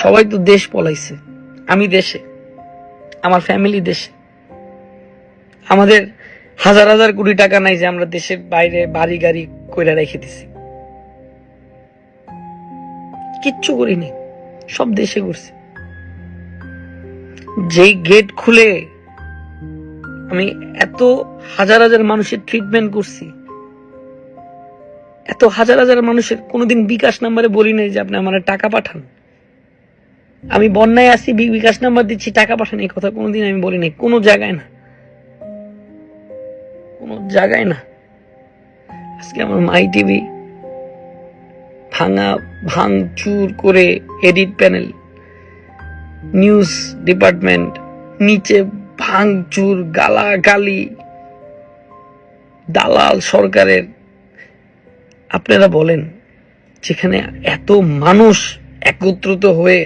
সবাই তো দেশ পলাইছে, আমি দেশে, আমার ফ্যামিলি দেশে। আমাদের হাজার হাজার কোটি টাকা নাই যে আমরা দেশের বাইরে বাড়ি গাড়ি কইরা রেখে দিছি। কিচ্ছু করিনি, সব দেশে করছি। যেই গেট খুলে আমি এত হাজার হাজার মানুষের ট্রিটমেন্ট করছি, এত হাজার হাজার মানুষের কোনোদিন বিকাশ নাম্বারে বলি নাই যে আপনি আমার টাকা পাঠান। আমি বন্যায় আসি, বিকাশ নাম্বার দিচ্ছি, টাকা পাঠান, এই কথা কোনোদিন আমি বলি নাই, কোনো জায়গায় না, কোনো জায়গায় না। আজকে আমার মাই টিভি ভাঙচুর করে, এডিট প্যানেল, নিউজ ডিপার্টমেন্ট নিচে ভাঙচুর, গালাগালি, দালাল সরকারের। আপনারা বলেন, যেখানে এত মানুষ একত্রিত হয়ে